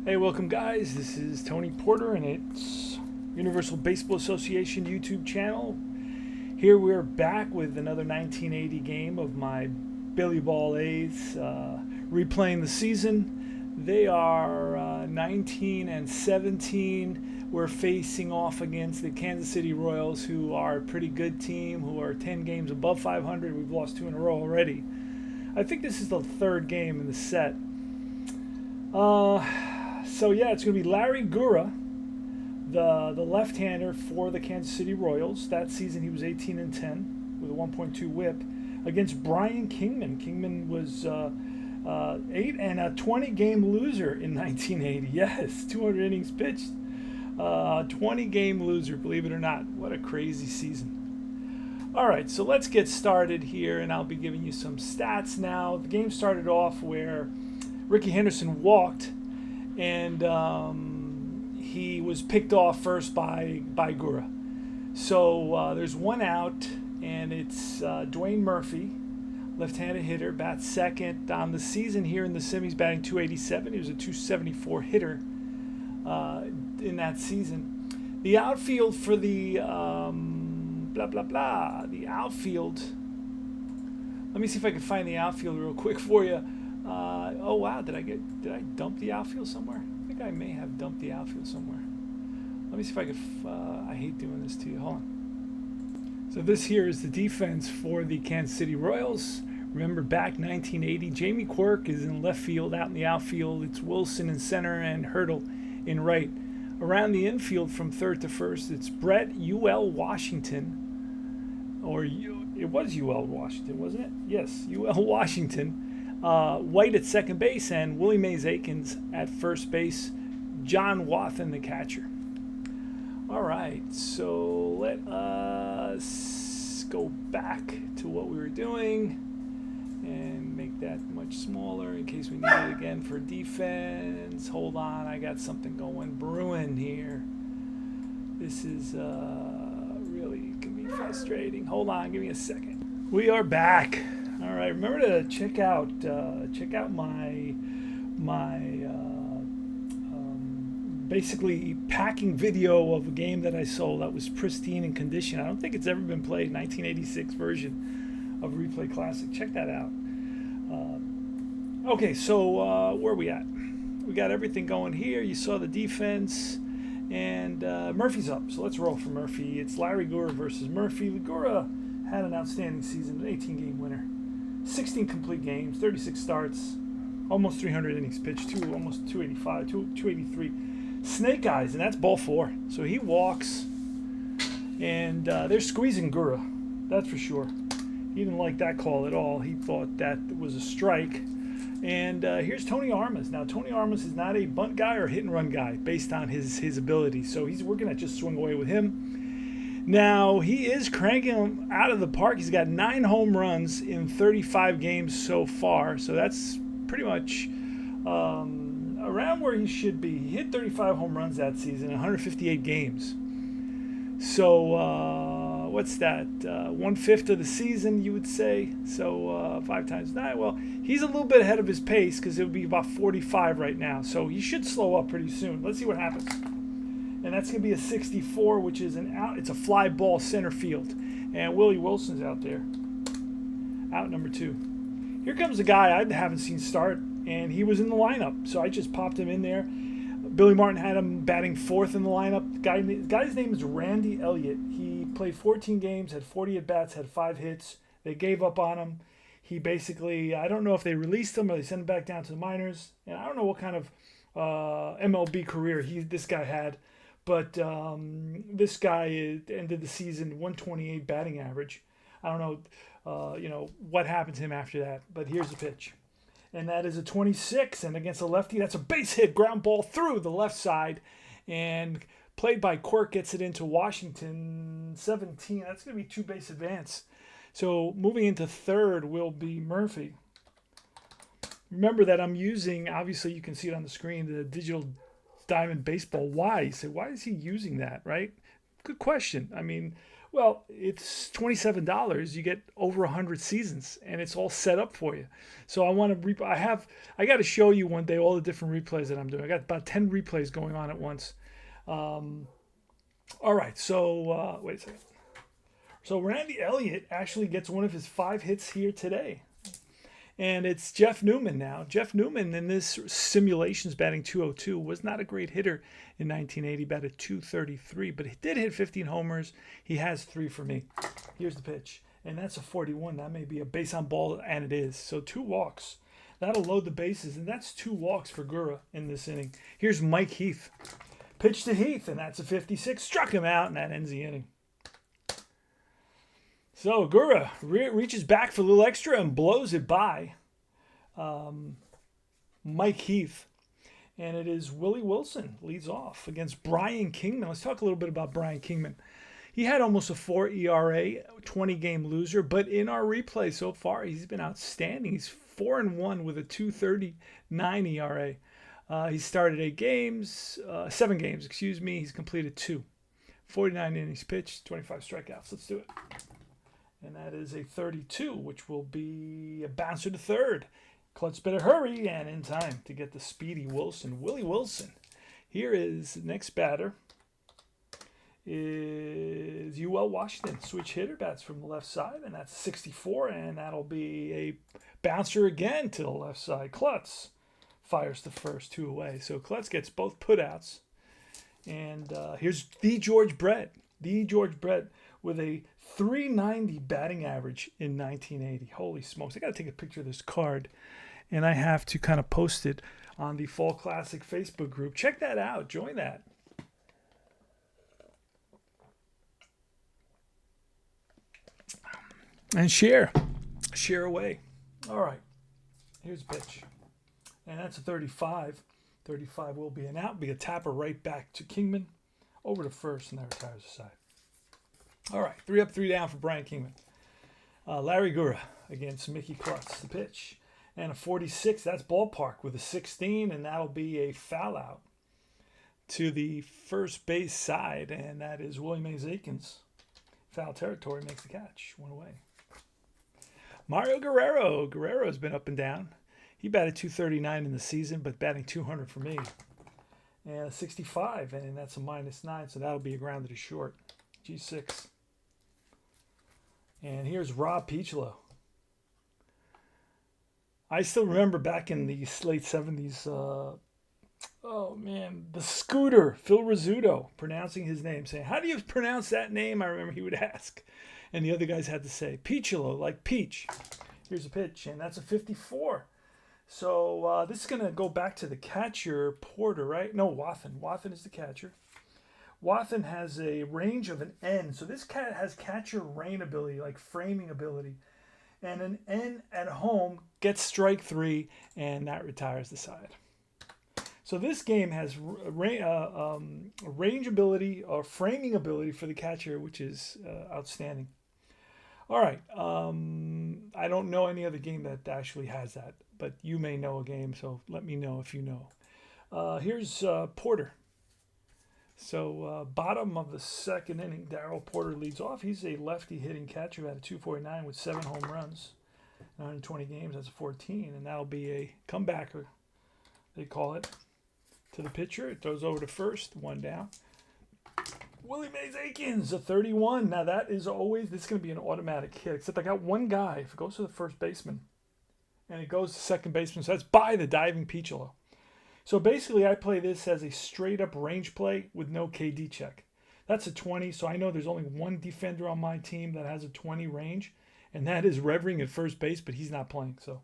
Hey, welcome guys. This is Tony Porter and it's Universal Baseball Association YouTube channel. Here we're back with another 1980 game of my Billy Ball A's, replaying the season. They are 19 and 17. We're facing off against the Kansas City Royals, who are a pretty good team, who are 10 games above 500. We've lost 2 in a row already. I think this is the third game in the set. So yeah, it's going to be Larry Gura, the left-hander for the Kansas City Royals. That season he was 18 and 10 with a 1.2 WHIP against Brian Kingman. Kingman was 8 and a 20-game loser in 1980. Yes, 200 innings pitched, 20-game loser. Believe it or not, what a crazy season. All right, so let's get started here, and I'll be giving you some stats now. The game started off where Rickey Henderson walked, and he was picked off first by Gura. So there's one out, and it's Dwayne Murphy, left-handed hitter, bats second on the season here in the sim. He's batting 287. He was a 274 hitter in that season. The outfield for the the outfield. Let me see if I can find the outfield real quick for you. Oh wow, did I dump the outfield somewhere? I think I may have dumped the outfield somewhere. Let me see if I could. I hate doing this to you. Hold on. So this here is the defense for the Kansas City Royals. Remember back 1980, Jamie Quirk is in left field. Out in the outfield, it's Wilson in center and Hurdle in right. Around the infield from third to first, it's Brett U.L. Washington, it was U.L. Washington, wasn't it? Yes, U.L. Washington. White at second base, and Willie Mays Aikens at first base. John Wathen, the catcher. All right, so let us go back to what we were doing and make that much smaller in case we need it again for defense. Hold on, I got something going brewing here. This is really can be frustrating. Hold on, give me a second. We are back. All right, remember to check out my basically packing video of a game that I sold that was pristine in condition. I don't think it's ever been played. 1986 version of Replay Classic. Check that out. Okay, so where are we at? We got everything going here. You saw the defense, and Murphy's up. So let's roll for Murphy. It's Larry Gura versus Murphy. Gura had an outstanding season, an 18-game winner. 16 complete games, 36 starts, almost 300 innings pitched, almost 285, 283. Snake eyes, and that's ball 4. So he walks, and they're squeezing Gura, that's for sure. He didn't like that call at all. He thought that was a strike. And here's Tony Armas. Now, Tony Armas is not a bunt guy or hit and run guy based on his ability. So we're going to just swing away with him. Now, he is cranking him out of the park. He's got 9 home runs in 35 games so far. So that's pretty much around where he should be. He hit 35 home runs that season in 158 games. So what's that? 1/5 of the season, you would say. So 5 times 9. Well, he's a little bit ahead of his pace because it would be about 45 right now. So he should slow up pretty soon. Let's see what happens. And that's going to be a 64, which is an out. It's a fly ball center field. And Willie Wilson's out there. Out number 2. Here comes a guy I haven't seen start, and he was in the lineup. So I just popped him in there. Billy Martin had him batting 4th in the lineup. The guy's name is Randy Elliott. He played 14 games, had 40 at-bats, had 5 hits. They gave up on him. He basically, I don't know if they released him or they sent him back down to the minors. And I don't know what kind of MLB career this guy had. But this guy ended the season 128 batting average. I don't know, what happened to him after that. But here's the pitch, and that is a 26. And against a lefty, that's a base hit, ground ball through the left side, and played by Quirk gets it into Washington. 17. That's going to be 2 base advance. So moving into third will be Murphy. Remember that I'm using. Obviously, you can see it on the screen. The digital Diamond Baseball. Why? You say, why is he using that, right? Good question. I mean, Well, it's $27. You get over 100 seasons, and it's all set up for you. So I want to. I got to show you one day all the different replays that I'm doing. I got about 10 replays going on at once. All right. So wait a second. So Randy Elliott actually gets one of his 5 hits here today. And it's Jeff Newman now. Jeff Newman in this simulations batting 202 was not a great hitter in 1980, batted 233, but he did hit 15 homers. He has 3 for me. Here's the pitch. And that's a 41. That may be a base on ball, and it is. So 2 walks. That'll load the bases, and that's 2 walks for Gura in this inning. Here's Mike Heath. Pitch to Heath, and that's a 56. Struck him out, and that ends the inning. So Gura reaches back for a little extra and blows it by Mike Heath. And it is Willie Wilson leads off against Brian Kingman. Let's talk a little bit about Brian Kingman. He had almost a 4 ERA, 20-game loser, but in our replay so far, he's been outstanding. He's 4-1 with a 2.39 ERA. He started 7 games, He's completed 2. 49 innings pitched, 25 strikeouts. Let's do it. And that is a 32, which will be a bouncer to third. Klutz better hurry and in time to get the speedy Wilson. Willie Wilson. Here is the next batter is UL Washington. Switch hitter, bats from the left side, and that's 64, and that'll be a bouncer again to the left side. Klutz fires the first 2 away. So Klutz gets both putouts. And here's the George Brett. The George Brett with a 390 batting average in 1980. Holy smokes. I got to take a picture of this card, and I have to kind of post it on the Fall Classic Facebook group. Check that out. Join that. And share away. All right. Here's a pitch. And that's a 35. 35 will be an out. Be a tapper right back to Kingman. Over to first, and that retires the side. All right, 3 up, 3 down for Brian Kingman. Larry Gura against Mickey Klutz, the pitch. And a 46, that's ballpark with a 16, and that'll be a foul out to the first base side, and that is Willie Mays Aikens. Foul territory, makes the catch, 1 away. Mario Guerrero. Guerrero's been up and down. He batted 239 in the season, but batting 200 for me. And a 65, and that's a -9, so that'll be a grounded to short. G6. And here's Rob Peachlow. I still remember back in the late 70s, the Scooter, Phil Rizzuto, pronouncing his name, saying, "How do you pronounce that name?" I remember he would ask. And the other guys had to say, Peachlow, like peach. Here's a pitch, and that's a 54. So this is going to go back to the catcher, Porter, right? No, Wathen. Wathen is the catcher. Wathen has a range of an N. So this cat has catcher rain ability, like framing ability. And an N at home gets strike 3, and that retires the side. So this game has range ability or framing ability for the catcher, which is outstanding. All right. I don't know any other game that actually has that, but you may know a game, so let me know if you know. Here's Porter. So bottom of the second inning, Darryl Porter leads off. He's a lefty hitting catcher at a 249 with 7 home runs. 120 games, that's a 14, and that'll be a comebacker, they call it, to the pitcher. It throws over to first, 1 down. Willie Mays Aikens, a 31. Now this is going to be an automatic hit, except I got one guy. If it goes to the first baseman, and it goes to second baseman, so that's by the diving Peachlow. So basically, I play this as a straight-up range play with no KD check. That's a 20, so I know there's only one defender on my team that has a 20 range, and that is Revering at first base, but he's not playing, so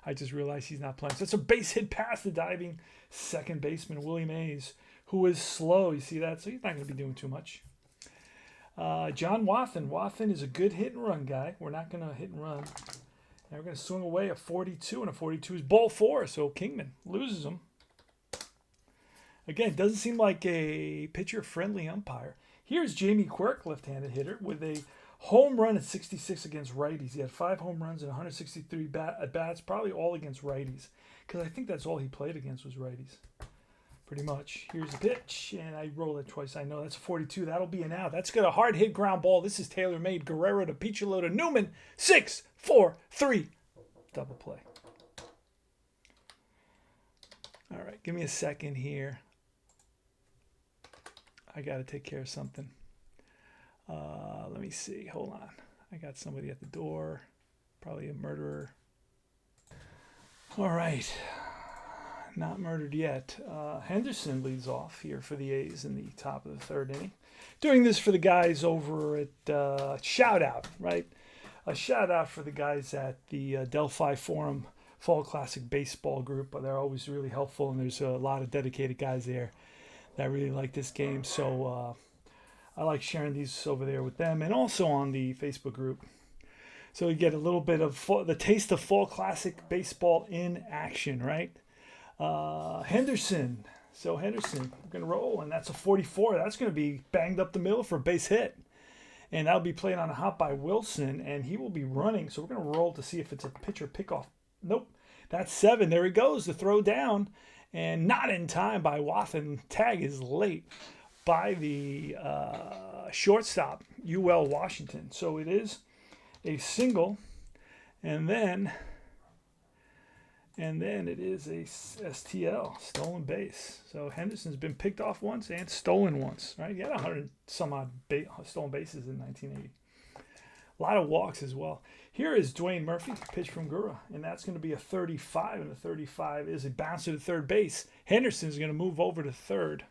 I just realized he's not playing. So it's a base hit past the diving second baseman, Willie Mays, who is slow. You see that? So he's not going to be doing too much. John Wathen. Wathen is a good hit-and-run guy. We're not going to hit and run. And we're going to swing away a 42, and a 42 is ball 4, so Kingman loses him. Again, it doesn't seem like a pitcher-friendly umpire. Here's Jamie Quirk, left-handed hitter, with a home run at 66 against righties. He had 5 home runs and 163 at-bats, probably all against righties, because I think that's all he played against was righties. pretty much. Here's a pitch, and I roll it twice. I know that's a 42. That'll be an out. That's got a hard hit ground ball. This is tailor-made. Guerrero to Piccolo to Newman. 6, 4, 3. Double play. All right, give me a second here. I got to take care of something. Let me see. Hold on. I got somebody at the door. Probably a murderer. All right. Not murdered yet. Henderson leads off here for the A's in the top of the third inning. Doing this for the guys over at Shout Out, right? A shout out for the guys at the Delphi Forum Fall Classic Baseball group. But they're always really helpful, and there's a lot of dedicated guys there that really like this game. So I like sharing these over there with them, and also on the Facebook group. So you get a little bit of the taste of Fall Classic Baseball in action, right? Henderson. So Henderson, we're going to roll, and that's a 44. That's going to be banged up the middle for a base hit. And that'll be played on a hop by Wilson, and he will be running. So we're going to roll to see if it's a pitcher pickoff. Nope. That's 7. There he goes. The throw down, and not in time by Wathan. Tag is late by the shortstop, UL Washington. So it is a single, and then it is a STL, stolen base. So Henderson's been picked off once and stolen once, right? He had 100 some odd stolen bases in 1980. A lot of walks as well. Here is Dwayne Murphy, pitch from Gura, and that's going to be a 35, and the 35 is a bouncer to third base. Henderson's going to move over to third.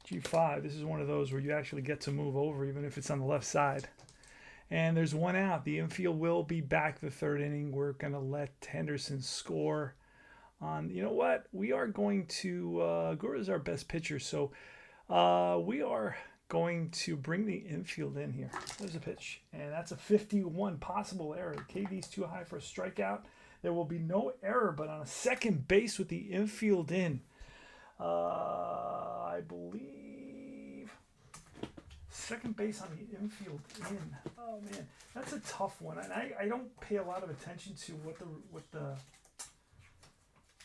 G5, this is one of those where you actually get to move over even if it's on the left side. And there's one out. The infield will be back the third inning. We're going to let Henderson score on, you know what? We are going to, Gura is our best pitcher, so we are going to bring the infield in here. There's a pitch, and that's a 51. Possible error. KD's too high for a strikeout. There will be no error, but on a second base with the infield in, I believe second base on the infield in. Oh man, that's a tough one, and I don't pay a lot of attention to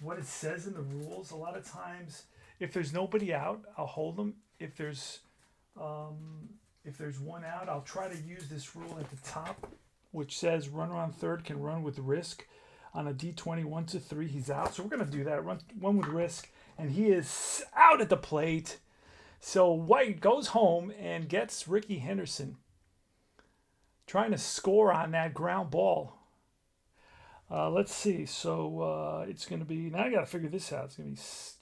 what it says in the rules. A lot of times, if there's nobody out, I'll hold them. If there's one out, I'll try to use this rule at the top, which says runner on third can run with risk. On a D20, 1-3, he's out. So we're going to do that. Run one with risk, and he is out at the plate. So White goes home and gets Ricky Henderson trying to score on that ground ball. Let's see. So it's going to be, now I got to figure this out. It's going to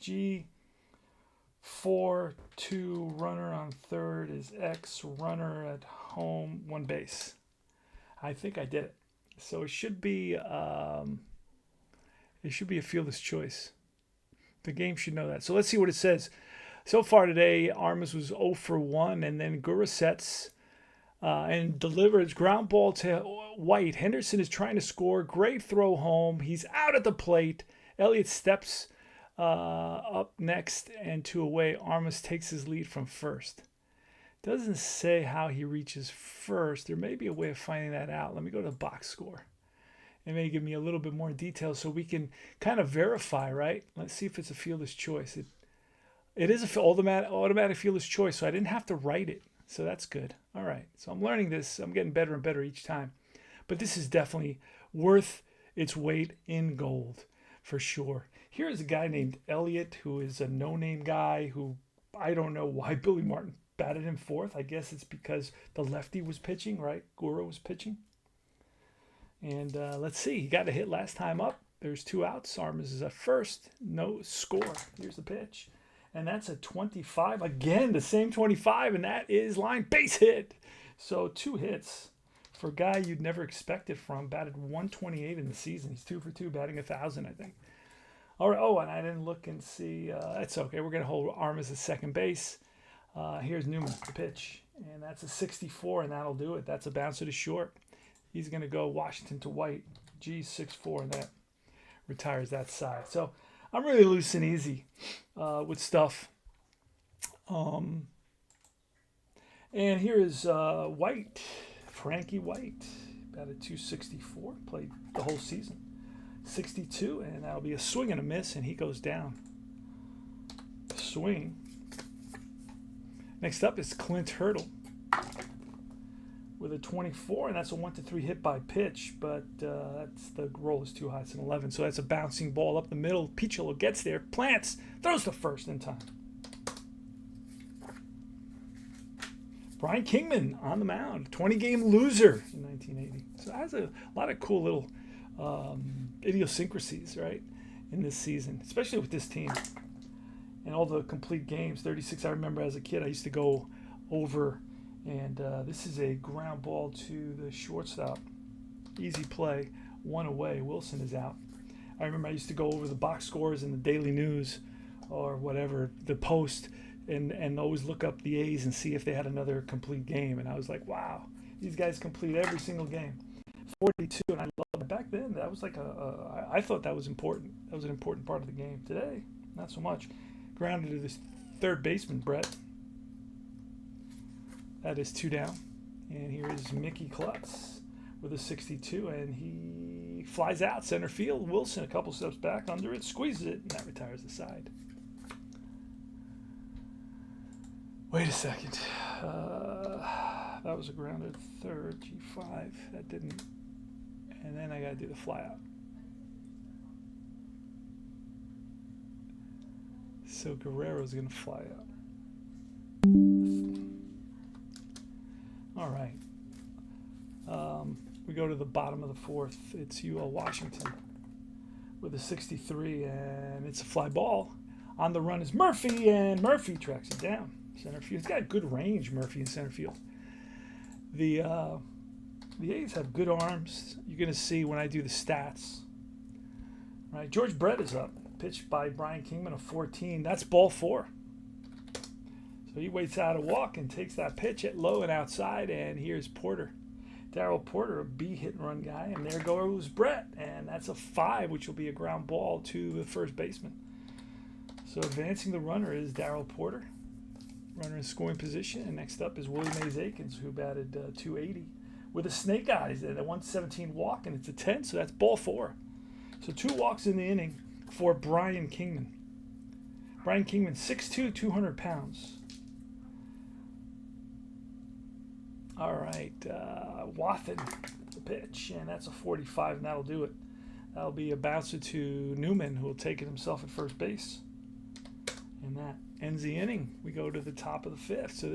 be G4, 2, runner on third is X, runner at home, one base. I think I did it. So it should be a fielder's choice. The game should know that. So let's see what it says. So far today, Armas was 0 for 1, and then Gura sets and delivers ground ball to White. Henderson is trying to score. Great throw home. He's out at the plate. Elliott steps up next and 2 away. Armas takes his lead from first. Doesn't say how he reaches first. There may be a way of finding that out. Let me go to the box score. It may give me a little bit more detail so we can kind of verify, right? Let's see if it's a fielder's choice. It is an automatic fielder's choice, so I didn't have to write it. So that's good. All right. So I'm learning this. I'm getting better and better each time. But this is definitely worth its weight in gold for sure. Here is a guy named Elliott, who is a no-name guy who I don't know why Billy Martin batted him fourth. I guess it's because the lefty was pitching, right? Gura was pitching. And let's see. He got a hit last time up. There's 2 outs. Armas is at first. No score. Here's the pitch. And that's a 25. Again, the same 25. And that is line base hit. So 2 hits for a guy you'd never expect it from. Batted 128 in the season. He's 2 for 2, batting 1,000, I think. All right. Oh, and I didn't look and see. That's okay. We're going to hold Armas at second base. Here's Newman, the pitch. And that's a 64, and that'll do it. That's a bouncer to short. He's going to go Washington to White. G6-4, and that retires that side. So I'm really loose and easy with stuff. And here is White, Frankie White, batted 264, played the whole season. 62, and that'll be a swing and a miss, and he goes down. swing. Next up is Clint Hurdle with a 24, and that's a 1-3 hit by pitch, but that's the roll is too high. It's an 11, so that's a bouncing ball up the middle. Piccolo gets there, plants, throws to first in time. Brian Kingman on the mound, 20-game loser in 1980. So that has a lot of cool little idiosyncrasies, right, in this season, especially with this team. And all the complete games, 36. I remember as a kid, I used to go over, and this is a ground ball to the shortstop. Easy play, one away. Wilson is out. I remember I used to go over the box scores in the Daily News or whatever, the Post, and always look up the A's and see if they had another complete game. And I was like, wow, these guys complete every single game. 42, and I loved it. Back then, that was like I thought that was important. That was an important part of the game. Today, not so much. Grounded to this third baseman, Brett. That is 2 down. And here is Mickey Klutz with a 62, and he flies out center field. Wilson a couple steps back under it, squeezes it, and that retires the side. Wait a second. That was a grounded third, G5. That didn't. And then I got to do the fly out. So Guerrero's going to fly out. All right. We go to the bottom of the fourth. It's UL Washington with a 63, and it's a fly ball. On the run is Murphy, and Murphy tracks it down. Center field. He's got good range, Murphy, in center field. The A's have good arms. You're going to see when I do the stats. All right, George Brett is up. Pitched by Brian Kingman, a 14. That's ball 4. So he waits out a walk and takes that pitch at low and outside. And here's Porter. Darrell Porter, a B hit and run guy. And there goes Brett. And that's a 5, which will be a ground ball to the first baseman. So advancing the runner is Darrell Porter. Runner in scoring position. And next up is Willie Mays Aikens, who batted 280 with a snake eyes and a 117 walk. And it's a 10, so that's ball 4. So 2 walks in the inning for Brian Kingman. Brian Kingman, 6'2", 200 pounds. All right, Wathen, the pitch, and that's a 45, and that'll do it. That'll be a bouncer to Newman, who will take it himself at first base. And that ends the inning. We go to the top of the 5th. So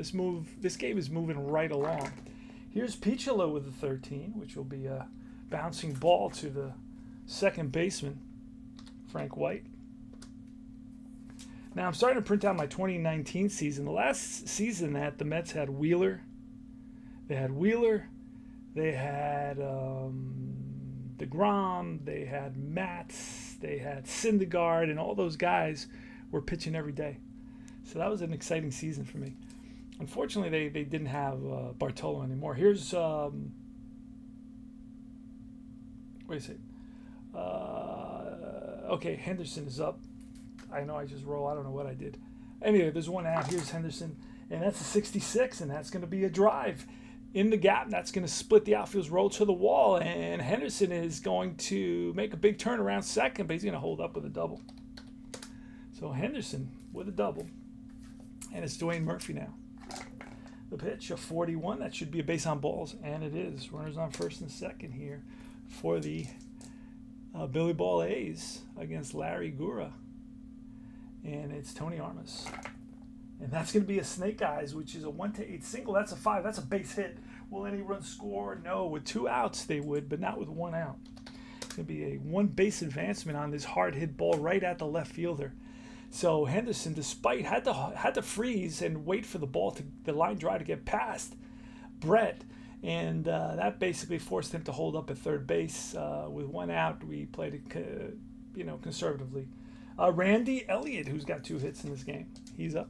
this game is moving right along. Here's Piccolo with the 13, which will be a bouncing ball to the second baseman, Frank White. Now I'm starting to print out my 2019 season. The last season that the Mets had Wheeler. They had DeGrom, they had Matz, they had Syndergaard, and all those guys were pitching every day. So that was an exciting season for me. Unfortunately, they didn't have Bartolo anymore. Here's wait a second. Okay, Henderson is up. I know I just roll. I don't know what I did. Anyway, there's one out. Here's Henderson, and that's a 66, and that's going to be a drive in the gap. That's going to split the outfield's roll to the wall, and Henderson is going to make a big turn around second, but he's going to hold up with a double. So Henderson with a double, and it's Dwayne Murphy now. The pitch, a 41. That should be a base on balls, and it is. Runners on first and second here for the Billy Ball A's against Larry Gura. And it's Tony Armas. And that's going to be a snake eyes, which is a 1-8 single. That's a 5. That's a base hit. Will any run score? No. With 2 outs, they would, but not with 1 out. It's going to be a 1 base advancement on this hard hit ball right at the left fielder. So Henderson, despite had to freeze and wait for the ball to the line drive to get past Brett, and that basically forced him to hold up at third base with 1 out. We played it, conservatively. Randy Elliott, who's got 2 hits in this game, he's up.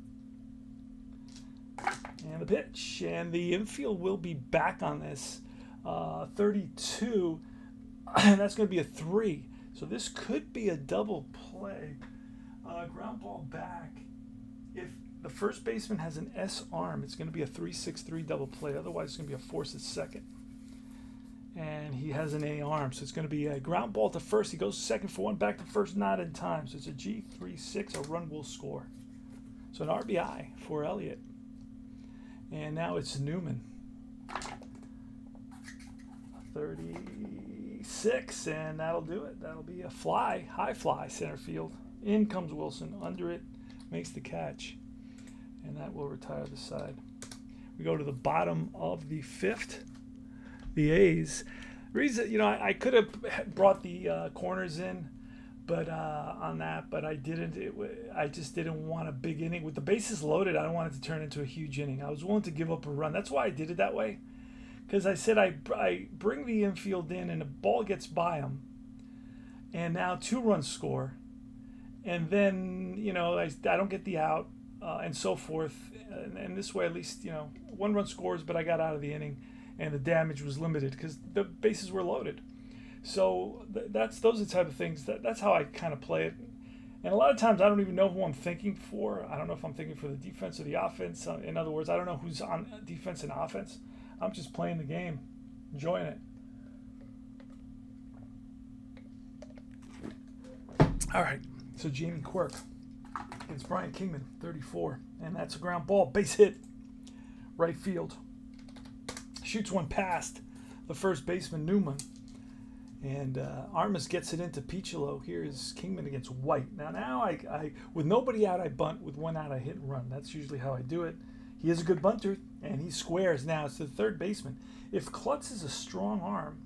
And the pitch, and the infield will be back on this 32, and that's going to be a 3. So this could be a double play. Ground ball back. If the first baseman has an S arm, it's going to be a 3-6-3 double play. Otherwise, it's going to be a force at second. And he has an A arm, so it's going to be a ground ball to first. He goes second for 1, back to first, not in time. So it's a G3-6. A run will score. So an RBI for Elliott. And now it's Newman. 36, and that'll do it. That'll be a fly, high fly, center field. In comes Wilson, under it, makes the catch. And that will retire the side. We go to the bottom of the 5th. The A's. Reason, I could have brought the corners in, but on that, but I didn't. I just didn't want a big inning with the bases loaded. I don't want it to turn into a huge inning. I was willing to give up a run. That's why I did it that way, because I said I bring the infield in and the ball gets by them, and now 2 runs score, and then I don't get the out and so forth, and this way at least 1 run scores, but I got out of the inning. And the damage was limited because the bases were loaded. So those are the type of things that's how I kind of play it. And a lot of times I don't even know who I'm thinking for. I don't know if I'm thinking for the defense or the offense. In other words, I don't know who's on defense and offense. I'm just playing the game, enjoying it. All right, so Jamie Quirk against Brian Kingman, 34. And that's a ground ball, base hit, right field. Shoots one past the first baseman, Newman. And Armas gets it into Piccolo. Here's Kingman against White. Now I with nobody out, I bunt. With 1 out, I hit and run. That's usually how I do it. He is a good bunter, and he squares. Now it's the third baseman. If Klutz is a strong arm,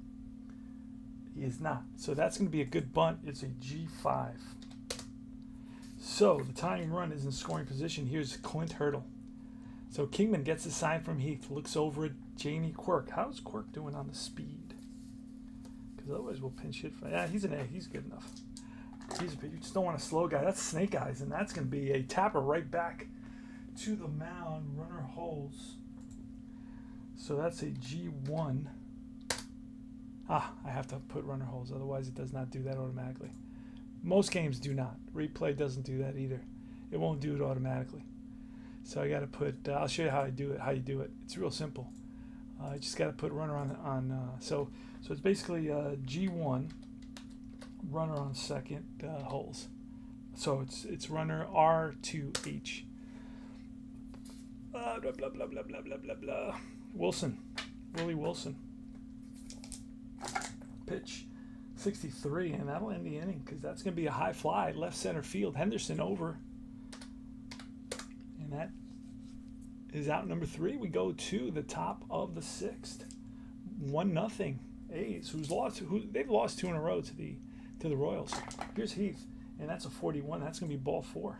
he is not. So that's going to be a good bunt. It's a G5. So the tying run is in scoring position. Here's Clint Hurdle. So Kingman gets a sign from Heath, looks over at Jamie Quirk. How's Quirk doing on the speed? Because otherwise we'll pinch hit. He's an A. He's good enough. You just don't want a slow guy. That's Snake Eyes, and that's going to be a tapper right back to the mound. Runner holds. So that's a G1. I have to put runner holds. Otherwise it does not do that automatically. Most games do not. Replay doesn't do that either. It won't do it automatically. So I got to put. I'll show you how I do it. How you do it. It's real simple. I just got to put runner on. So it's basically G1. Runner on second holes. So it's runner R2H. Blah blah blah blah blah blah blah blah. Wilson, Willie Wilson. Pitch, 63, and that'll end the inning because that's going to be a high fly, left center field. Henderson over. And that is out number 3. We go to the top of the 6th. 1-0 A's, they've lost 2 in a row to the Royals. Here's Heath, and that's a 41. That's going to be ball 4.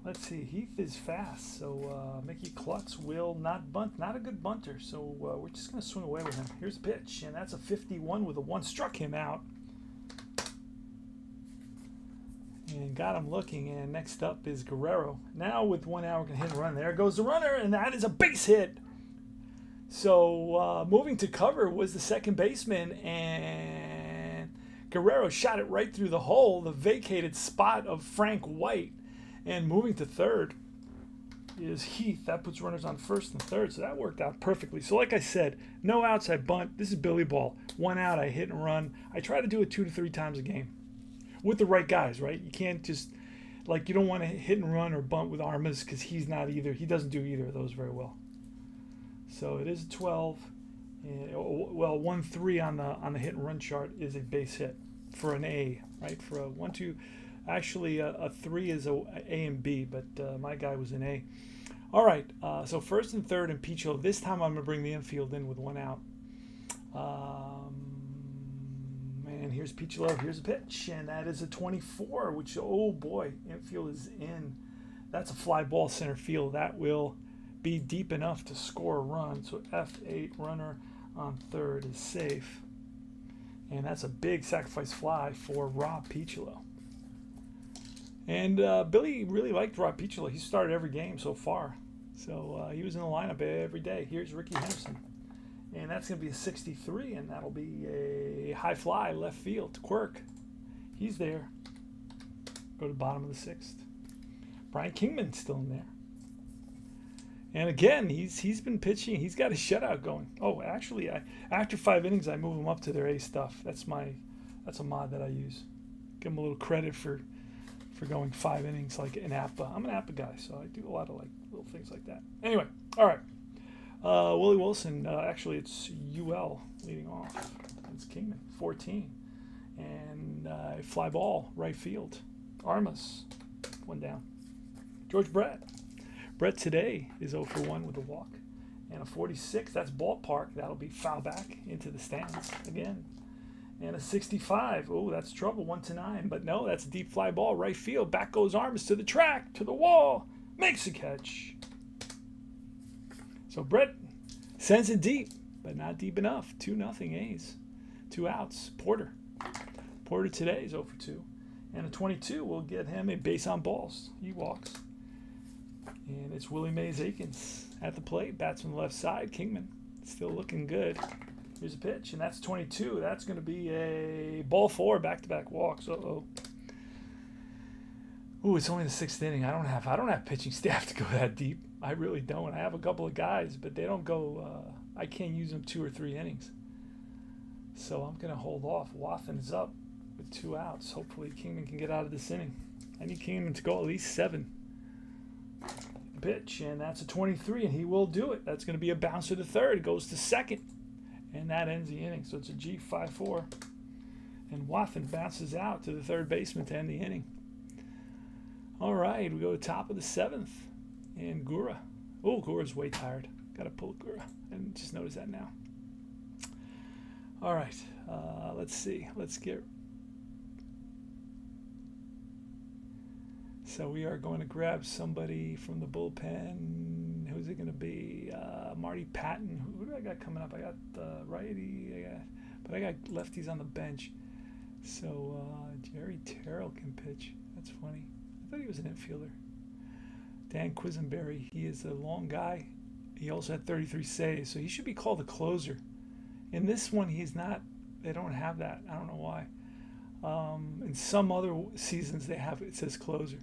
Let's see. Heath is fast, so Mickey Klutz will not bunt. Not a good bunter, so we're just going to swing away with him. Here's the pitch, and that's a 51 with a 1. Struck him out. And got him looking, and next up is Guerrero. Now with 1 out, we can hit and run. There goes the runner, and that is a base hit. So moving to cover was the second baseman, and Guerrero shot it right through the hole, the vacated spot of Frank White. And moving to third is Heath. That puts runners on first and third, so that worked out perfectly. So like I said, no outs, I bunt. This is Billy Ball. 1 out, I hit and run. I try to do it 2 to 3 times a game. With the right guys, right? You can't just, you don't want to hit and run or bunt with Armas because he's not either. He doesn't do either of those very well. So it is a 12. And, 1-3 on the hit and run chart is a base hit for an A, right? For a 1-2, actually a 3 is a and B, but my guy was an A. All right, so first and third and Picho. This time I'm going to bring the infield in with 1 out. And here's Piccolo, here's a pitch, and that is a 24, which, oh boy, infield is in. That's a fly ball center field. That will be deep enough to score a run. So F8, runner on third is safe. And that's a big sacrifice fly for Rob Piccolo. And Billy really liked Rob Piccolo. He started every game so far. So he was in the lineup every day. Here's Ricky Henderson. And that's going to be a 63, and that'll be a high fly left field to Quirk. He's there. Go to the bottom of the 6th. Brian Kingman's still in there. And again, he's been pitching. He's got a shutout going. Oh, actually, after 5 innings, I move him up to their A stuff. That's a mod that I use. Give him a little credit for for going 5 innings like an APA. I'm an APA guy, so I do a lot of like little things like that. Anyway, all right. Willie Wilson, actually it's UL leading off. It's Kingman, 14. And fly ball, right field. Armas, 1 down. George Brett. Brett today is 0 for 1 with a walk. And a 46, that's ballpark. That'll be foul back into the stands again. And a 65, oh, that's trouble, 1-9. But no, that's a deep fly ball, right field. Back goes Armas to the track, to the wall. Makes a catch. So Brett sends it deep, but not deep enough. 2-0 A's. 2 outs. Porter today is 0 for 2. And a 22 will get him a base on balls. He walks. And it's Willie Mays Aikens at the plate. Bats from the left side. Kingman still looking good. Here's a pitch, and that's 22. That's going to be a ball 4, back-to-back walks. Uh-oh. Ooh, it's only the 6th inning. I don't have pitching staff to go that deep. I really don't. I have a couple of guys, but they don't go. I can't use them 2 or 3 innings. So I'm going to hold off. Wathan's up with 2 outs. Hopefully Kingman can get out of this inning. I need Kingman to go at least 7. Pitch, and that's a 23, and he will do it. That's going to be a bouncer to third. It goes to second, and that ends the inning. So it's a G5-4, and Wathan bounces out to the third baseman to end the inning. All right, we go to top of the 7th, and Gura. Oh, Gura's way tired. Got to pull Gura. I just noticed that now. All right, let's see. Let's get. So we are going to grab somebody from the bullpen. Who's it going to be? Marty Patton. Who do I got coming up? I got righty. But I got lefties on the bench. So Jerry Terrell can pitch. That's funny. I thought he was an infielder. Dan Quisenberry. He is a long guy. He also had 33 saves, so he should be called a closer. In this one, he's not. They don't have that. I don't know why. In some other seasons, they have it says closer.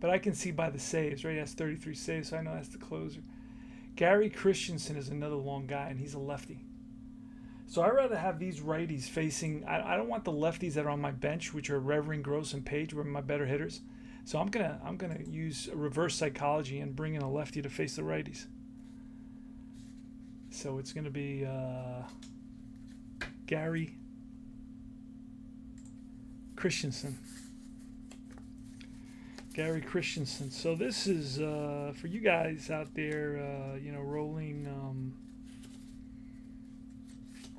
But I can see by the saves, right? He has 33 saves, so I know that's the closer. Gary Christensen is another long guy, and he's a lefty. So I'd rather have these righties facing. I don't want the lefties that are on my bench, which are Revering, Gross, and Page, who are my better hitters. So I'm gonna use reverse psychology and bring in a lefty to face the righties. So it's gonna be Gary Christensen. Gary Christensen. So this is for you guys out there,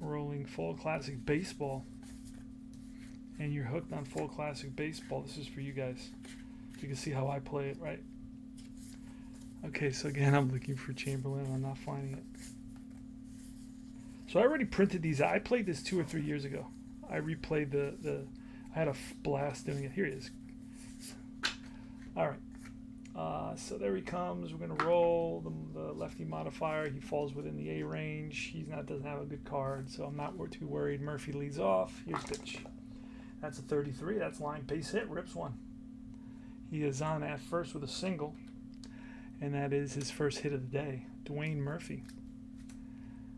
rolling Fall Classic Baseball, and you're hooked on Fall Classic Baseball. This is for you guys. You can see how I play it, right? Okay, so again, I'm looking for Chamberlain. I'm not finding it. So I already printed these. I played this 2 or 3 years ago. I replayed the. I had a blast doing it. Here he is. All right. So there he comes. We're gonna roll the lefty modifier. He falls within the A range. Doesn't have a good card, so I'm not too worried. Murphy leads off. Here's pitch. That's a 33. That's line base hit. Rips one. He is on at first with a single, and that is his first hit of the day. Dwayne Murphy.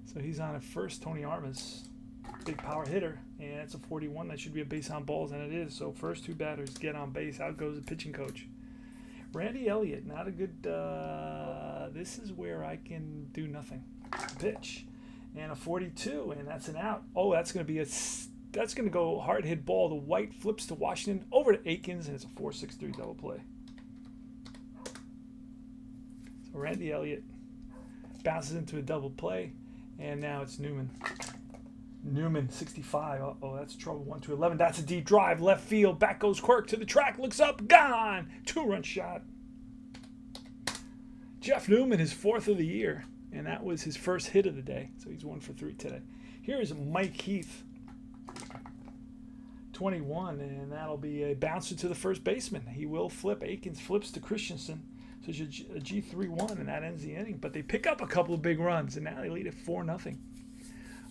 So he's on at first. Tony Armas, big power hitter, and it's a 41. That should be a base on balls, and it is. So first 2 batters get on base. Out goes the pitching coach. Randy Elliott, not a good. This is where I can do nothing. Pitch, and a 42, and that's an out. Oh, that's going to go hard hit ball. The White flips to Washington over to Aikens, and it's a 4-6-3 double play. So Randy Elliott bounces into a double play, and now it's Newman. Newman, 65. Uh-oh, that's trouble. 1-11. That's a deep drive. Left field. Back goes Quirk to the track. Looks up. Gone. 2-run shot. Jeff Newman, his 4th of the year. And that was his first hit of the day. So he's 1 for 3 today. Here is Mike Heath. 21. And that'll be a bouncer to the first baseman. He will flip. Aikens flips to Christensen. So it's a G3-1. And that ends the inning. But they pick up a couple of big runs. And now they lead at 4-0.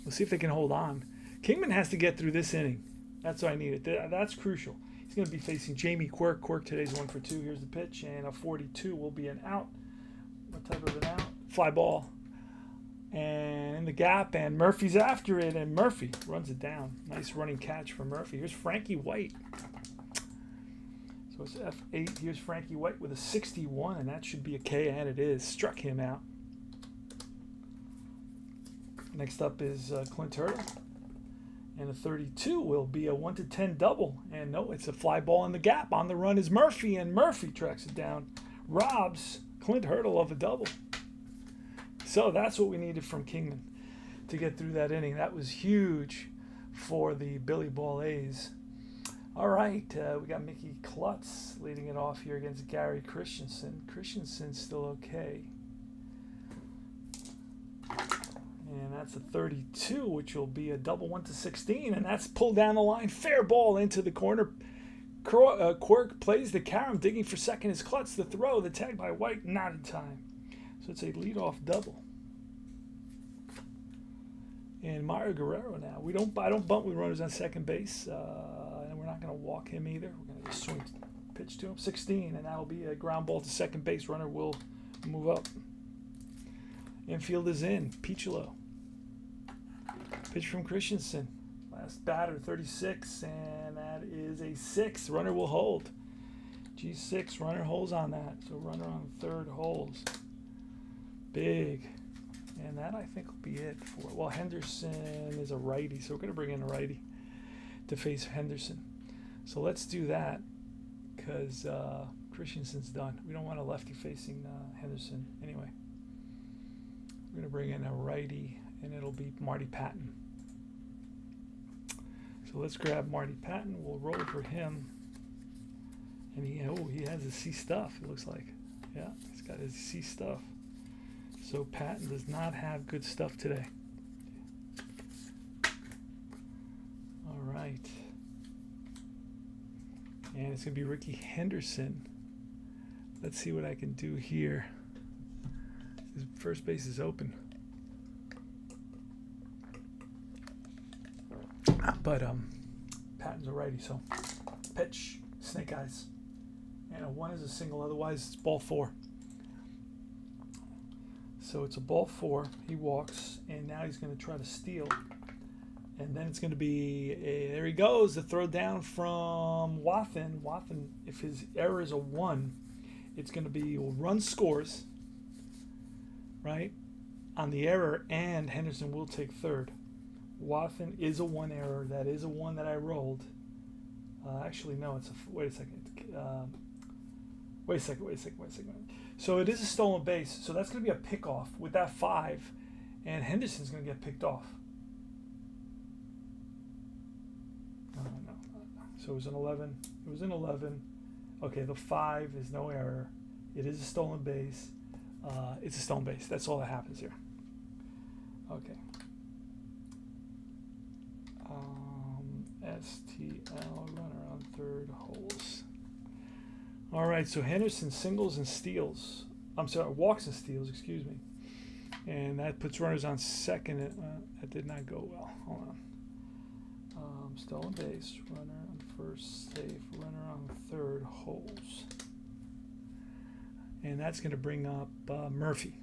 We'll see if they can hold on. Kingman has to get through this inning. That's what I needed. That's crucial. He's going to be facing Jamie Quirk. Quirk today's 1 for 2. Here's the pitch, and a 42 will be an out. What type of an out? Fly ball. And in the gap, and Murphy's after it, and Murphy runs it down. Nice running catch for Murphy. Here's Frankie White. So So it's F8. Here's Frankie White with a 61, and that should be a K, and it is. Struck him out. Next up is Clint Hurdle. And a 32 will be a 1 to 10 double. And no, it's a fly ball in the gap. On the run is Murphy, and Murphy tracks it down. Robs Clint Hurdle of a double. So that's what we needed from Kingman to get through that inning. That was huge for the Billy Ball A's. All right, we got Mickey Klutz leading it off here against Gary Christensen. Christensen's still okay. And that's a 32, which will be a double 1 to 16, and that's pulled down the line. Fair ball into the corner. Quirk plays the carom, digging for second is Klutz. The throw, the tag by White, not in time. So it's a leadoff double. And Mario Guerrero now. I don't bunt with runners on second base, and we're not going to walk him either. We're going to just swing pitch to him. 16, and that'll be a ground ball to second base. Runner will move up. Infield is in. Piccolo. Pitch from Christensen. Last batter, 36, and that is a 6. Runner will hold. G6, runner holds on that. So runner on third holds. Big. And that, I think, will be it for it. Well, Henderson is a righty, so we're going to bring in a righty to face Henderson. So let's do that because Christensen's done. We don't want a lefty facing Henderson anyway. We're going to bring in a righty, and it'll be Marty Patton. So let's grab Marty Patton. We'll roll for him. And he has his C stuff, it looks like. Yeah, he's got his C stuff. So Patton does not have good stuff today. All right. And it's going to be Ricky Henderson. Let's see what I can do here. His first base is open. But Patton's a righty, so pitch, snake eyes. And a 1 is a single, otherwise it's ball 4. So it's a ball 4. He walks, and now he's going to try to steal. And then it's going to be there he goes, the throw down from Wathan. Wathan, if his error is a 1, it's going to be run scores, right, on the error, and Henderson will take third. Wathan is a 1 error. That is a 1 that I rolled. Actually, no, it's a... Wait a second. Wait a second. So it is a stolen base. So that's going to be a pickoff with that 5. And Henderson's going to get picked off. No. So it was an 11. It was an 11. Okay, the 5 is no error. It is a stolen base. It's a stolen base. That's all that happens here. Okay. STL, runner on third, holes. All right, so Henderson singles and steals. I'm sorry, walks and steals, excuse me. And that puts runners on second. That did not go well. Hold on. Stolen base, runner on first, safe, runner on third, holes. And that's going to bring up Murphy,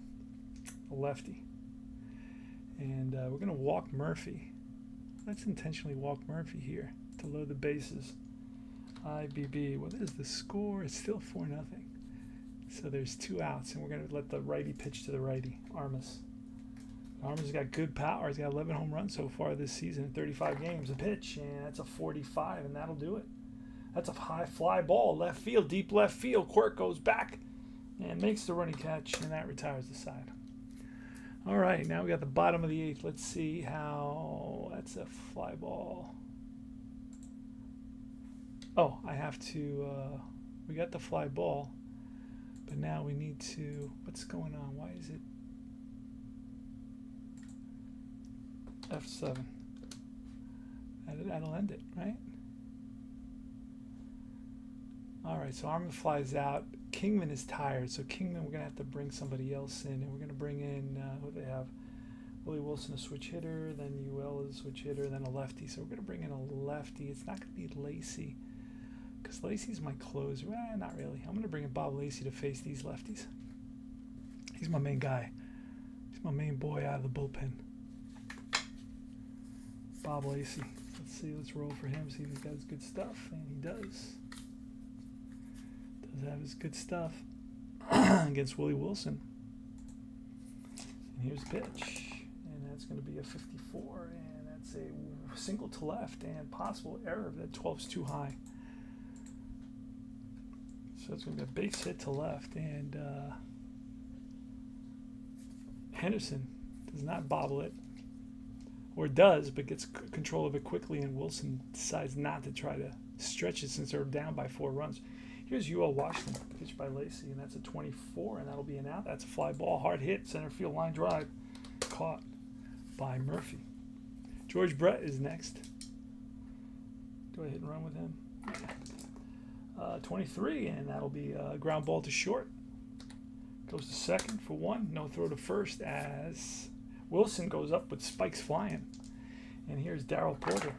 a lefty. And we're going to walk Murphy. Let's intentionally walk Murphy here to load the bases. IBB. What is the score? It's still 4-0. So there's 2 outs, and we're going to let the righty pitch to the righty, Armas. Armas got good power. He's got 11 home runs so far this season in 35 games. A pitch, and that's a 45, and that'll do it. That's a high fly ball, left field, deep left field. Quirk goes back and makes the running catch, and that retires the side. All right, now we got the bottom of the 8th. Let's see how... That's a fly ball. Oh, I have to... we got the fly ball, but now we need to... What's going on? Why is it... F7. That'll end it, right? All right, so Armin flies out. Kingman is tired, so Kingman, we're going to have to bring somebody else in, and we're going to bring in, who they have? Willie Wilson, a switch hitter, then UL is a switch hitter, then a lefty. So we're going to bring in a lefty. It's not going to be Lacey, because Lacey's my closer. Not really. I'm going to bring in Bob Lacey to face these lefties. He's my main guy. He's my main boy out of the bullpen. Bob Lacey. Let's see. Let's roll for him, see if he's got his good stuff, and he does. Does have his good stuff against Willie Wilson. And here's pitch, and that's going to be a 54, and that's a single to left and possible error. That 12's too high. So it's going to be a base hit to left, and Henderson does not bobble it, or does, but gets control of it quickly, and Wilson decides not to try to stretch it since they're down by 4 runs. Here's UL Washington, pitched by Lacy, and that's a 24, and that'll be an out. That's a fly ball, hard hit, center field line drive, caught by Murphy. George Brett is next. Do I hit and run with him? 23, and that'll be a ground ball to short. Goes to second for 1, no throw to first as Wilson goes up with spikes flying. And here's Darryl Porter,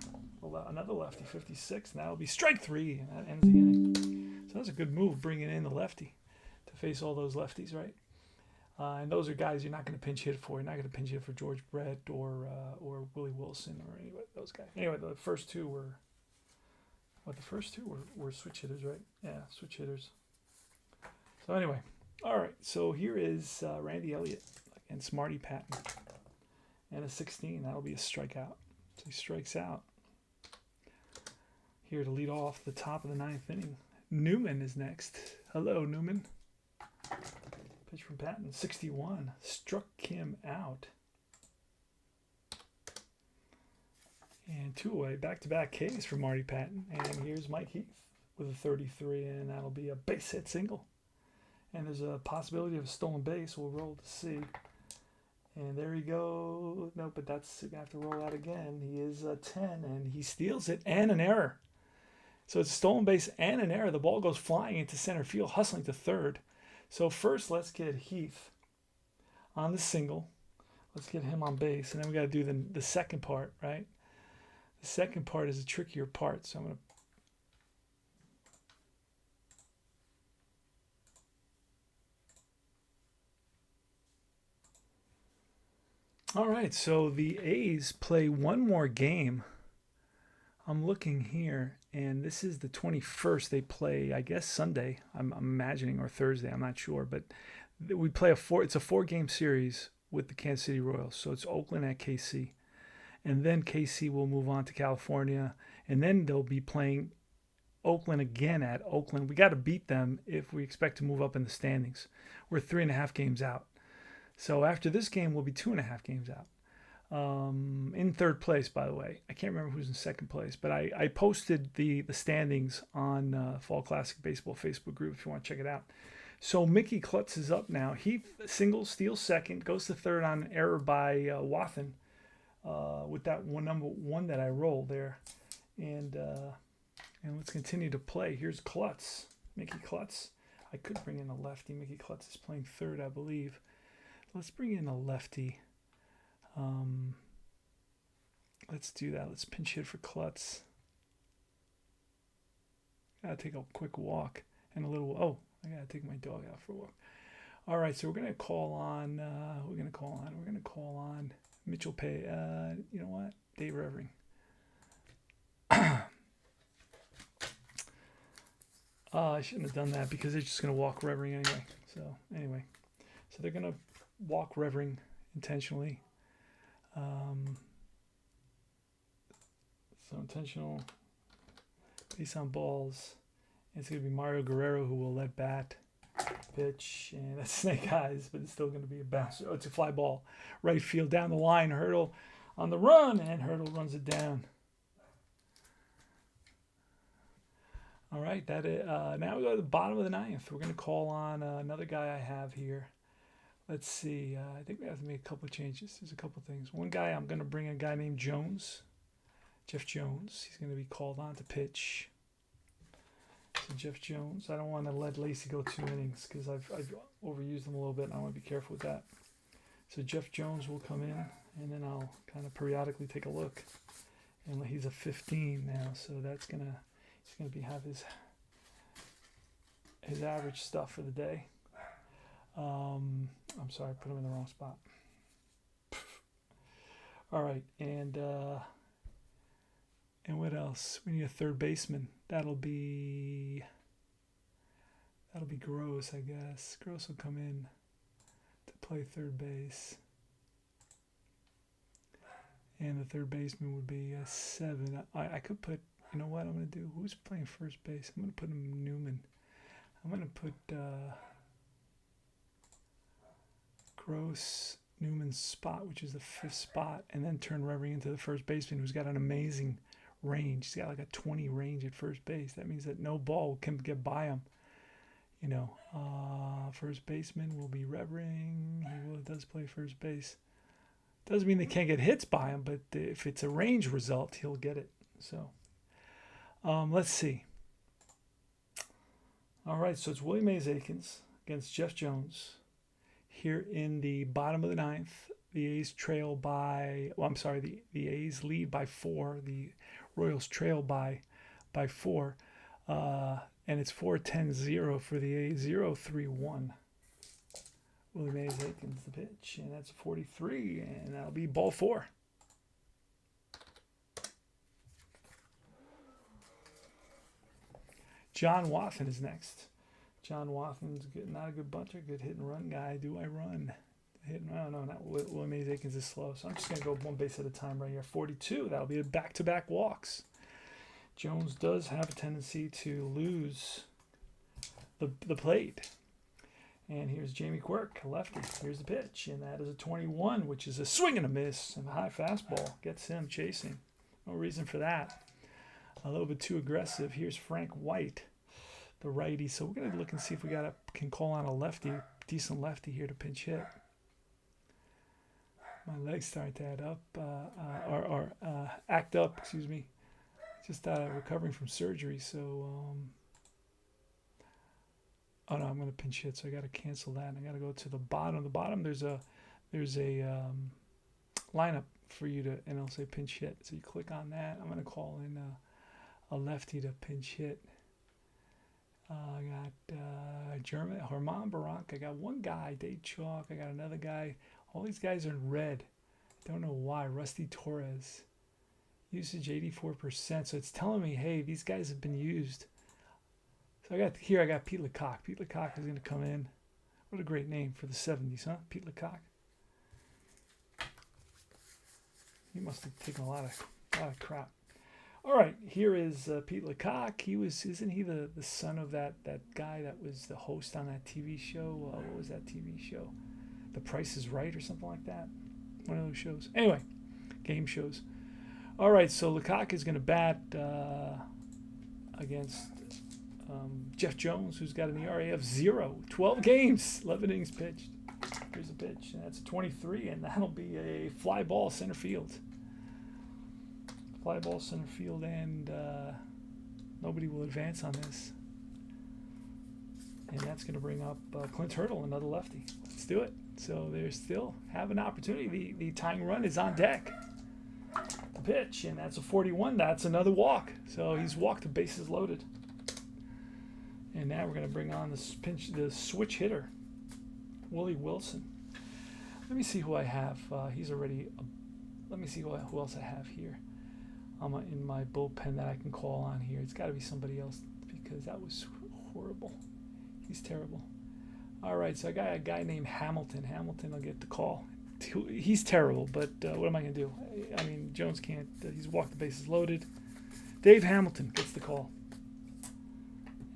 another lefty, 56, and that'll be strike 3, and that ends the inning. So that's a good move, bringing in the lefty to face all those lefties, right? And those are guys you're not going to pinch hit for. You're not going to pinch hit for George Brett or Willie Wilson or any of those guys. Anyway, the first two were switch hitters, right? Yeah, switch hitters. So anyway, all right. So here is Randy Elliott against Marty Patton, and a 16. That'll be a strikeout. So he strikes out. Here to lead off the top of the 9th inning. Newman is next. Hello, Newman. Pitch from Patton, 61. Struck him out. And 2 away, back-to-back Ks for Marty Patton. And here's Mike Heath with a 33, and that'll be a base hit single. And there's a possibility of a stolen base. We'll roll to see. And there he goes. No, but that's going to have to roll out again. He is a 10, and he steals it, and an error. So it's a stolen base and an error. The ball goes flying into center field, hustling to third. So first, let's get Heath on the single. Let's get him on base, and then we got to do the second part, right? The second part is a trickier part, so I'm going to... All right, so the A's play one more game. I'm looking here, and this is the 21st. They play, I guess, Sunday. I'm imagining, or Thursday. I'm not sure, but we play it's a 4-game series with the Kansas City Royals. So it's Oakland at KC, and then KC will move on to California, and then they'll be playing Oakland again at Oakland. We got to beat them if we expect to move up in the standings. We're 3.5 games out. So after this game, we'll be 2.5 games out. In third place, by the way. I can't remember who's in second place, but I posted the standings on Fall Classic Baseball Facebook group if you want to check it out. So Mickey Klutz is up now. He singles, steals second, goes to third on an error by Wathan with that number 1 that I rolled there. And let's continue to play. Here's Klutz, Mickey Klutz. I could bring in a lefty. Mickey Klutz is playing third, I believe. Let's bring in a lefty. Let's do that. Let's pinch hit for Klutz. Gotta take a quick walk and a little. Oh, I gotta take my dog out for a walk. All right, so we're gonna call on. We're gonna call on Mitchell Pay. You know what? Dave Revering. I shouldn't have done that because they're just gonna walk Revering anyway. So they're gonna walk Revering intentionally. So intentional base on balls. And it's going to be Mario Guerrero who will let bat, pitch, and that's snake eyes, but it's still going to be a bounce. Oh, it's a fly ball. Right field down the line. Hurdle on the run, and Hurdle runs it down. All right, now we go to the bottom of the 9th. We're going to call on another guy I have here. Let's see. I think we have to make a couple of changes. There's a couple of things. One guy, I'm going to bring a guy named Jones, Jeff Jones. He's going to be called on to pitch. So Jeff Jones. I don't want to let Lacy go 2 innings because I've overused him a little bit, and I want to be careful with that. So Jeff Jones will come in, and then I'll kind of periodically take a look. And he's a 15 now, so he's gonna have his average stuff for the day. I'm sorry, I put him in the wrong spot. All right, and what else? We need a third baseman. That'll be That'll be Gross, I guess. Gross will come in to play third base. And the third baseman would be a 7. I could put, you know what I'm going to do? Who's playing first base? I'm going to put him Newman. I'm going to put Gross Newman's spot, which is the 5th spot, and then turn Revering into the first baseman, who's got an amazing range. He's got like a 20 range at first base. That means that no ball can get by him. You know, first baseman will be Revering. He does play first base. Doesn't mean they can't get hits by him, but if it's a range result, he'll get it. So, let's see. All right, so it's Willie Mays Aikens against Jeff Jones. Here in the bottom of the 9th, the A's trail by, the A's lead by 4. The Royals trail by 4. And it's 4-10-0 for the A's, 0-3-1. Willie Mays Aikens the pitch, and that's a 43, and that'll be ball 4. John Wathan is next. John Wathan's not a good bunter, good hit and run guy. Do I run? No, not Willie Mays Aikens is slow, so I'm just going to go one base at a time right here. 42, that'll be a back-to-back walks. Jones does have a tendency to lose the plate. And here's Jamie Quirk, lefty. Here's the pitch, and that is a 21, which is a swing and a miss, and a high fastball gets him chasing. No reason for that. A little bit too aggressive. Here's Frank White, the righty. So we're going to look and see if we can call on a lefty, decent lefty here to pinch hit. My legs start to add up, or act up, excuse me. Just recovering from surgery, so oh no, I'm going to pinch hit, so I got to cancel that. And I got to go to the bottom. The bottom, there's a lineup for you to, and it'll say pinch hit. So you click on that. I'm going to call in a lefty to pinch hit. I got German Barank. I got one guy, Dave Chalk. I got another guy. All these guys are in red. Don't know why. Rusty Torres. Usage 84%. So it's telling me, hey, these guys have been used. So I got Pete Lecoq. Pete Lecoq is going to come in. What a great name for the 70s, huh? Pete Lecoq. He must have taken a lot of crap. All right, here is Pete Lecoq. Isn't he the son of that guy that was the host on that TV show? What was that TV show? The Price is Right or something like that. One of those shows. Anyway, game shows. All right, so Lecoq is going to bat against Jeff Jones, who's got an ERA of 0. 12 games, 11 innings pitched. Here's a pitch, and that's a 23, and that'll be a fly ball center field. Fly ball center field, and nobody will advance on this. And that's going to bring up Clint Hurdle, another lefty. Let's do it. So they still have an opportunity. The tying run is on deck. The pitch, and that's a 41. That's another walk. So he's walked the bases loaded. And now we're going to bring on the switch hitter, Willie Wilson. Let me see who I have. He's already. Let me see who else I have here. In my bullpen that I can call on here. It's got to be somebody else because that was horrible. He's terrible. All right, so I got a guy named Hamilton. Hamilton will get the call. He's terrible, but what am I going to do? I mean, Jones can't. He's walked the bases loaded. Dave Hamilton gets the call.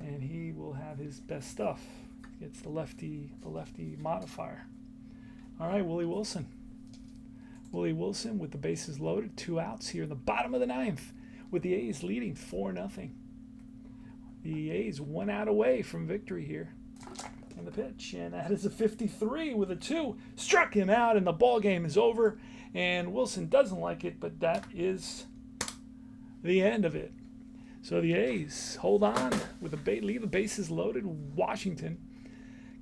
And he will have his best stuff. Gets the lefty modifier. All right, Willie Wilson. Willie Wilson with the bases loaded, 2 outs here in the bottom of the 9th, with the A's leading 4-0. The A's 1 out away from victory here. And the pitch, and that is a 53 with a 2. Struck him out, and the ball game is over. And Wilson doesn't like it, but that is the end of it. So the A's hold on with leave the bases loaded. Washington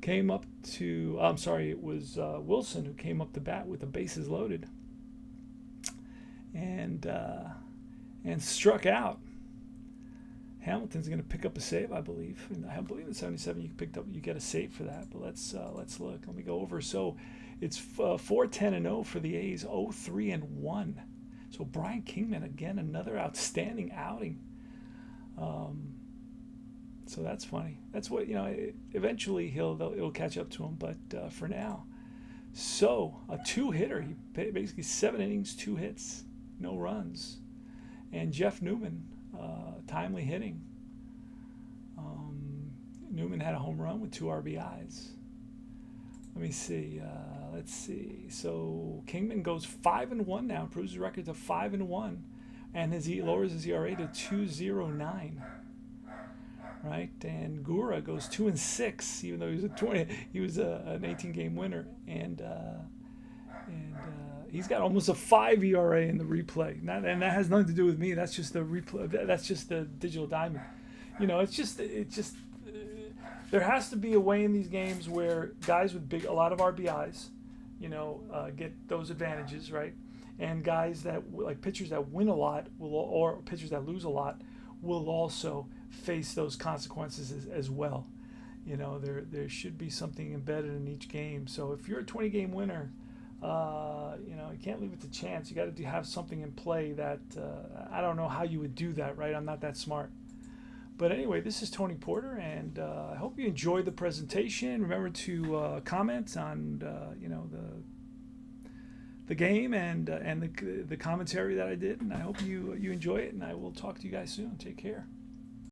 came up to, it was Wilson who came up to bat with the bases loaded and struck out. Hamilton's going to pick up a save, I believe. And I believe in 77 you get a save for that. But let's look. Let me go over. So it's 4-10-0 for the A's, 0-3-1. So Brian Kingman again, another outstanding outing. So that's funny. That's what, eventually it'll catch up to him, but for now. So a two-hitter. He basically 7 innings, 2 hits, no runs. And Jeff Newman, timely hitting. Newman had a home run with 2 RBIs. Let me see. Let's see. So Kingman goes 5-1 now, improves his record to 5-1, and he lowers his ERA to 2.09. Right, and Gura goes 2-6, even though he was an 18-game winner, and he's got almost a 5 ERA in the replay. And that has nothing to do with me. That's just the replay. That's just the digital diamond. It's just there has to be a way in these games where guys with a lot of RBIs, get those advantages, right? And guys pitchers that win a lot or pitchers that lose a lot will also face those consequences as well. There should be something embedded in each game. So if you're a 20-game winner, you can't leave it to chance. You got to have something in play that I don't know how you would do that, right? I'm not that smart. But anyway, this is Tony Porter, and I hope you enjoyed the presentation. Remember to comment on the game and the commentary that I did, and I hope you enjoy it. And I will talk to you guys soon. Take care.